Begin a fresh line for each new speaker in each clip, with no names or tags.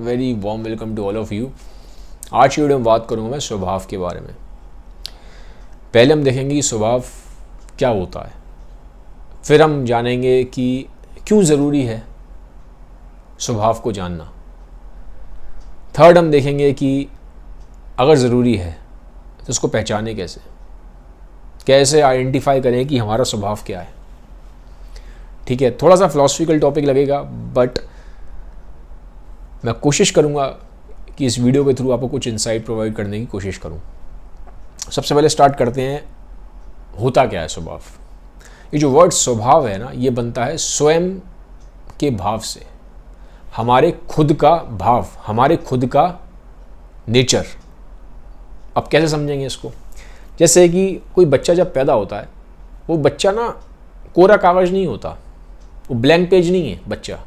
Very warm welcome to all of you. आज की video में बात करूँगा मैं स्वभाव के बारे में। पहले हम देखेंगे कि स्वभाव क्या होता है, फिर हम जानेंगे कि क्यों ज़रूरी है स्वभाव को जानना। थर्ड हम देखेंगे कि अगर ज़रूरी है तो उसको पहचाने कैसे, कैसे आइडेंटिफाई करें कि हमारा स्वभाव क्या है। ठीक है, थोड़ा सा फिलोसफिकल टॉपिक लगेगा, बट मैं कोशिश करूँगा कि इस वीडियो के थ्रू आपको कुछ इंसाइट प्रोवाइड करने की कोशिश करूँ। सबसे पहले स्टार्ट करते हैं, होता क्या है स्वभाव। ये जो वर्ड स्वभाव है ना, ये बनता है स्वयं के भाव से, हमारे खुद का भाव, हमारे खुद का नेचर। अब कैसे समझेंगे इसको? जैसे कि कोई बच्चा जब पैदा होता है, वो बच्चा ना कोरा कागज़ नहीं होता, वो ब्लैंक पेज नहीं है बच्चा।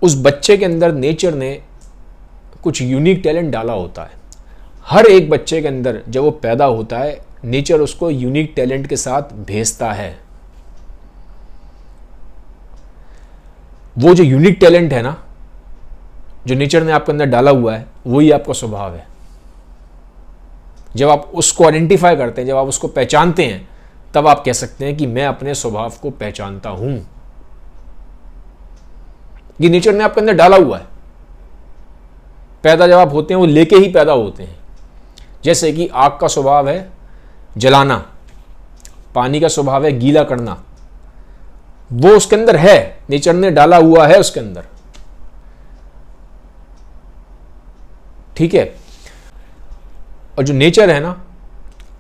उस बच्चे के अंदर नेचर ने कुछ यूनिक टैलेंट डाला होता है। हर एक बच्चे के अंदर जब वो पैदा होता है, नेचर उसको यूनिक टैलेंट के साथ भेजता है। वो जो यूनिक टैलेंट है ना, जो नेचर ने आपके अंदर डाला हुआ है, वही आपका स्वभाव है। जब आप उसको आइडेंटिफाई करते हैं, जब आप उसको पहचानते हैं, तब आप कह सकते हैं कि मैं अपने स्वभाव को पहचानता हूं। ये नेचर ने आपके अंदर डाला हुआ है। पैदा जब आप होते हैं, वो लेके ही पैदा होते हैं। जैसे कि आग का स्वभाव है जलाना, पानी का स्वभाव है गीला करना, वो उसके अंदर है, नेचर ने डाला हुआ है उसके अंदर। ठीक है, और जो नेचर है ना,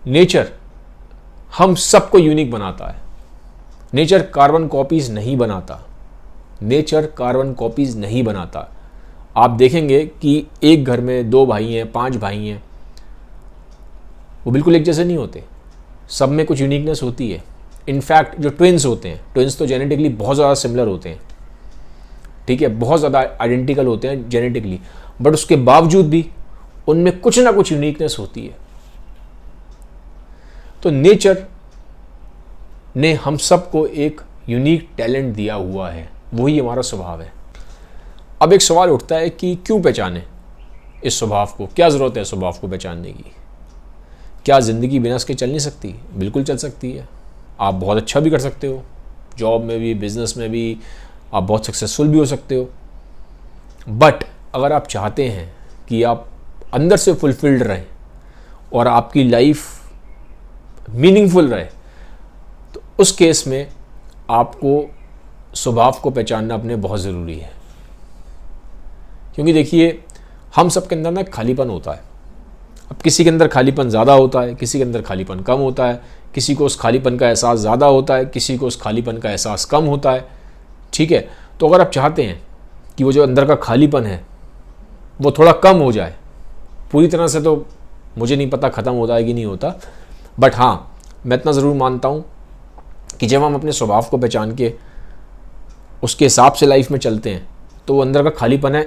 नेचर हम सबको यूनिक बनाता है। नेचर कार्बन कॉपीज नहीं बनाता, नेचर कार्बन कॉपीज नहीं बनाता। आप देखेंगे कि एक घर में 2 भाई हैं, 5 भाई हैं, वो बिल्कुल एक जैसे नहीं होते, सब में कुछ यूनिकनेस होती है। इनफैक्ट जो ट्विन्स होते हैं, ट्विन्स तो जेनेटिकली बहुत ज़्यादा सिमिलर होते हैं, ठीक है, बहुत ज़्यादा आइडेंटिकल होते हैं जेनेटिकली, बट उसके बावजूद भी उनमें कुछ ना कुछ यूनिकनेस होती है। तो नेचर ने हम सबको एक यूनिक टैलेंट दिया हुआ है, वही हमारा स्वभाव है। अब एक सवाल उठता है कि क्यों पहचाने इस स्वभाव को, क्या ज़रूरत है स्वभाव को पहचानने की? क्या ज़िंदगी बिना इसके चल नहीं सकती? बिल्कुल चल सकती है। आप बहुत अच्छा भी कर सकते हो, जॉब में भी, बिजनेस में भी, आप बहुत सक्सेसफुल भी हो सकते हो। बट अगर आप चाहते हैं कि आप अंदर से फुलफिल्ड रहें और आपकी लाइफ मीनिंगफुल रहे, तो उस केस में आपको स्वभाव को पहचानना अपने बहुत ज़रूरी है। क्योंकि देखिए, हम सब के अंदर ना खालीपन होता है। अब किसी के अंदर खालीपन ज़्यादा होता है, किसी के अंदर खालीपन कम होता है, किसी को उस खालीपन का एहसास ज़्यादा होता है, किसी को उस खालीपन का एहसास कम होता है। ठीक है, तो अगर आप चाहते हैं कि वो जो अंदर का खालीपन है वो थोड़ा कम हो जाए, पूरी तरह से तो मुझे नहीं पता ख़त्म होता है कि नहीं होता, बट हाँ, मैं इतना ज़रूर मानता हूँ कि जब हम अपने स्वभाव को पहचान के उसके हिसाब से लाइफ में चलते हैं, तो वो अंदर का खालीपन है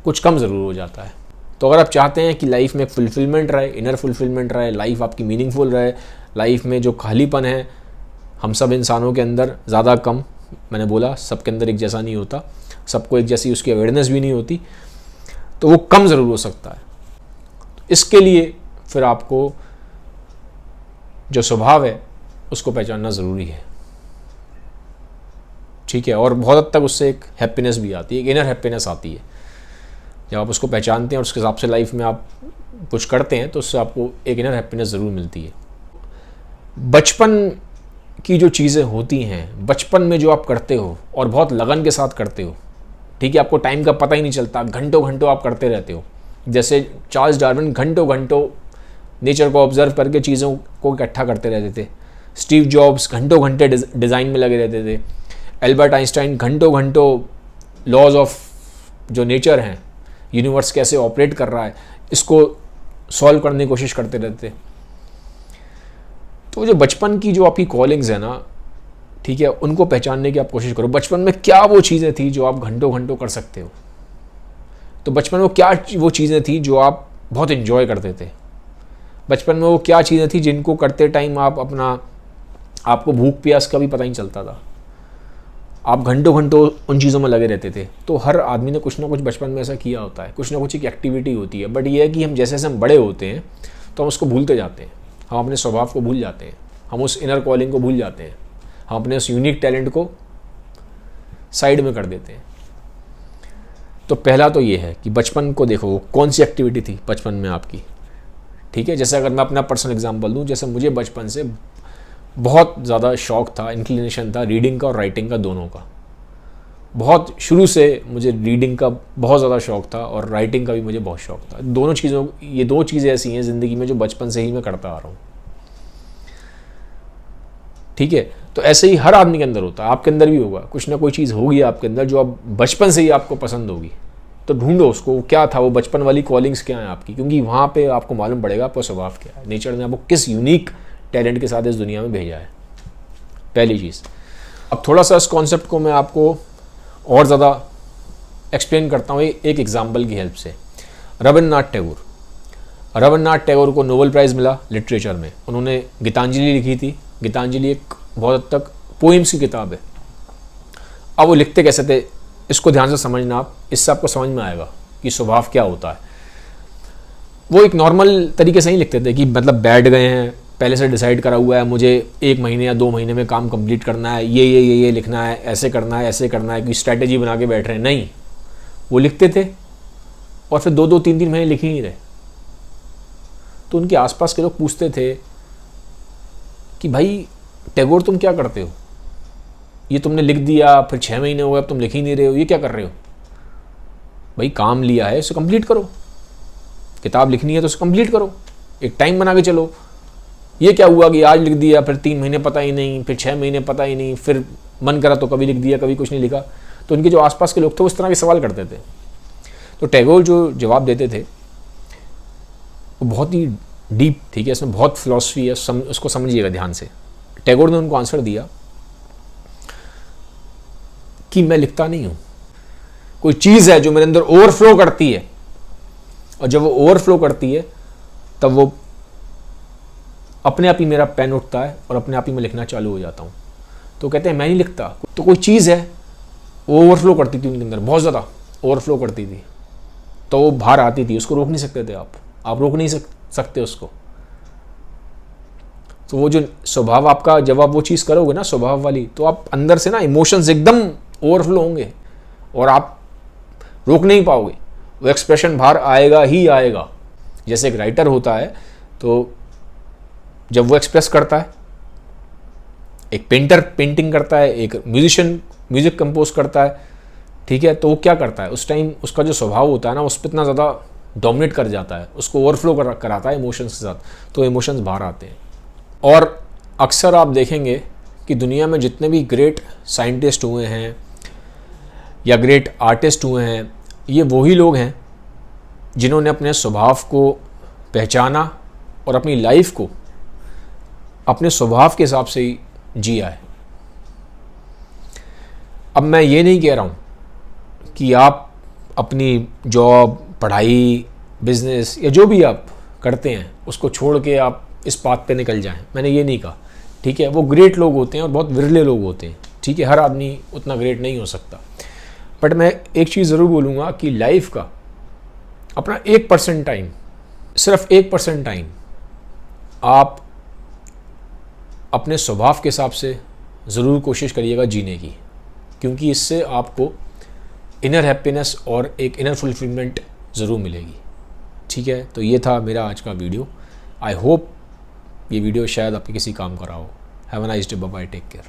कुछ कम ज़रूर हो जाता है। तो अगर आप चाहते हैं कि लाइफ में फुलफिलमेंट रहे, इनर फुलफिलमेंट रहे, लाइफ आपकी मीनिंगफुल रहे, लाइफ में जो खालीपन है हम सब इंसानों के अंदर ज़्यादा कम, मैंने बोला सबके अंदर एक जैसा नहीं होता, सबको एक जैसी उसकी अवेयरनेस भी नहीं होती, तो वो कम ज़रूर हो सकता है। इसके लिए फिर आपको जो स्वभाव है उसको पहचानना ज़रूरी है। ठीक है, और बहुत हद तक उससे एक हैप्पीनेस भी आती है, एक इनर हैप्पीनेस आती है। जब आप उसको पहचानते हैं और उसके हिसाब से लाइफ में आप कुछ करते हैं, तो उससे आपको एक इनर हैप्पीनेस ज़रूर मिलती है। बचपन की जो चीज़ें होती हैं, बचपन में जो आप करते हो और बहुत लगन के साथ करते हो, ठीक है, आपको टाइम का पता ही नहीं चलता, घंटों घंटों आप करते रहते हो। जैसे चार्ल्स डार्विन घंटों घंटों नेचर को ऑब्जर्व करके चीज़ों को इकट्ठा करते रहते थे। स्टीव जॉब्स घंटों घंटे डिज़ाइन में लगे रहते थे। एल्बर्ट आइंस्टाइन घंटों घंटों लॉज ऑफ जो नेचर हैं, यूनिवर्स कैसे ऑपरेट कर रहा है, इसको सॉल्व करने की कोशिश करते रहते। तो जो बचपन की जो आपकी कॉलिंग्स है ना, ठीक है, उनको पहचानने की आप कोशिश करो। बचपन में क्या वो चीज़ें थी जो आप घंटों घंटों कर सकते हो? तो बचपन में क्या वो चीज़ें थी जो आप बहुत इन्जॉय करते थे? बचपन में वो क्या चीज़ें थी जिनको करते टाइम आप आपको भूख प्यास का भी पता नहीं चलता था? आप घंटों घंटों उन चीज़ों में लगे रहते थे। तो हर आदमी ने कुछ ना कुछ बचपन में ऐसा किया होता है, कुछ ना कुछ एक एक्टिविटी होती है। बट ये है कि हम जैसे जैसे हम बड़े होते हैं तो हम उसको भूलते जाते हैं, हम अपने स्वभाव को भूल जाते हैं, हम उस इनर कॉलिंग को भूल जाते हैं, हम अपने उस यूनिक टैलेंट को साइड में कर देते हैं। तो पहला तो ये है कि बचपन को देखो कौन सी एक्टिविटी थी बचपन में आपकी। ठीक है, जैसे अगर मैं अपना पर्सनल एग्जांपल दूं, जैसे मुझे बचपन से बहुत ज़्यादा शौक़ था, इंक्लिनेशन था रीडिंग का और राइटिंग का, दोनों का। बहुत शुरू से मुझे रीडिंग का बहुत ज़्यादा शौक़ था और राइटिंग का भी मुझे बहुत शौक़ था। दोनों चीज़ों, ये दो चीज़ें ऐसी हैं ज़िंदगी में जो बचपन से ही मैं करता आ रहा हूँ। ठीक है, तो ऐसे ही हर आदमी के अंदर होता है, आपके अंदर भी होगा। कुछ ना कोई चीज़ होगी आपके अंदर जो आप बचपन से ही आपको पसंद होगी। तो ढूंढो उसको, क्या था वो बचपन वाली कॉलिंग्स क्या है आपकी, क्योंकि वहाँ पे आपको मालूम पड़ेगा आपका स्वभाव क्या है, नेचर ने आपको किस यूनिक टैलेंट के साथ इस दुनिया में भेजा है। पहली चीज़। अब थोड़ा सा इस कॉन्सेप्ट को मैं आपको और ज़्यादा एक्सप्लेन करता हूँ एक एग्जाम्पल की हेल्प से। रविन्द्रनाथ टैगोर को नोबेल प्राइज़ मिला लिटरेचर में। उन्होंने गीतांजलि लिखी थी। गीतांजलि एक बहुत हद तक पोइम्स की किताब है। अब वो लिखते कैसे थे, इसको ध्यान से समझना आप, इससे आपको समझ में आएगा कि स्वभाव क्या होता है। वो एक नॉर्मल तरीके से ही लिखते थे कि मतलब बैठ गए हैं, पहले से डिसाइड करा हुआ है, मुझे 1 महीने या 2 महीने में काम कंप्लीट करना है, ये लिखना है, ऐसे करना है, कि स्ट्रैटेजी बना के बैठ रहे हैं। नहीं, वो लिखते थे और फिर 2-2, 3-3 महीने लिख ही नहीं रहे। तो उनके आसपास के लोग पूछते थे कि भाई टैगोर तुम क्या करते हो, ये तुमने लिख दिया, फिर 6 महीने हो गए, अब तुम लिख ही नहीं रहे हो, ये क्या कर रहे हो? भाई काम लिया है, उसे कंप्लीट करो। किताब लिखनी है तो उसे कंप्लीट करो, एक टाइम बना के चलो। ये क्या हुआ कि आज लिख दिया, फिर 3 महीने पता ही नहीं, फिर 6 महीने पता ही नहीं, फिर मन करा तो कभी लिख दिया, कभी कुछ नहीं लिखा। तो उनके जो आसपास के लोग थे उस तरह के सवाल करते थे। तो टैगोर जो जवाब देते थे वो बहुत ही डीप, ठीक है, इसमें बहुत फिलॉसफी है, उसको समझिएगा ध्यान से। टैगोर ने उनको आंसर दिया कि मैं लिखता नहीं हूँ, कोई चीज़ है जो मेरे अंदर ओवरफ्लो करती है, और जब वो ओवरफ्लो करती है तब वो अपने आप ही मेरा पेन उठता है और अपने आप ही मैं लिखना चालू हो जाता हूँ। तो कहते हैं मैं नहीं लिखता। तो कोई चीज़ है वो ओवरफ्लो करती थी उनके अंदर, बहुत ज़्यादा ओवरफ्लो करती थी, तो वो बाहर आती थी, उसको रोक नहीं सकते थे आप रोक नहीं सकते उसको। तो वो जो स्वभाव आपका, जब आप वो चीज़ करोगे ना स्वभाव वाली, तो आप अंदर से ना इमोशंस एकदम ओवरफ्लो होंगे और आप रोक नहीं पाओगे, वो एक्सप्रेशन बाहर आएगा ही आएगा। जैसे एक राइटर होता है, तो जब वो एक्सप्रेस करता है, एक पेंटर पेंटिंग करता है, एक म्यूजिशियन म्यूजिक कंपोज करता है, ठीक है, तो वो क्या करता है उस टाइम, उसका जो स्वभाव होता है ना उस पर इतना ज़्यादा डोमिनेट कर जाता है, उसको ओवरफ्लो कराता है इमोशंस के साथ, तो इमोशंस बाहर आते हैं। और अक्सर आप देखेंगे कि दुनिया में जितने भी ग्रेट साइंटिस्ट हुए हैं या ग्रेट आर्टिस्ट हुए हैं, ये वही लोग हैं जिन्होंने अपने स्वभाव को पहचाना और अपनी लाइफ को अपने स्वभाव के हिसाब से ही जिया है। अब मैं ये नहीं कह रहा हूँ कि आप अपनी जॉब, पढ़ाई, बिजनेस या जो भी आप करते हैं उसको छोड़ के आप इस पाथ पे निकल जाएं, मैंने ये नहीं कहा, ठीक है। वो ग्रेट लोग होते हैं और बहुत विरले लोग होते हैं, ठीक है, हर आदमी उतना ग्रेट नहीं हो सकता। बट मैं एक चीज़ ज़रूर बोलूँगा कि लाइफ का अपना 1% टाइम, सिर्फ 1% टाइम आप अपने स्वभाव के हिसाब से ज़रूर कोशिश करिएगा जीने की, क्योंकि इससे आपको इनर हैप्पीनेस और एक इनर फुलफिलमेंट ज़रूर मिलेगी, ठीक है। तो ये था मेरा आज का वीडियो। आई होप ये वीडियो शायद आपके किसी काम का रहा हो। Have a nice day, bye bye, take care.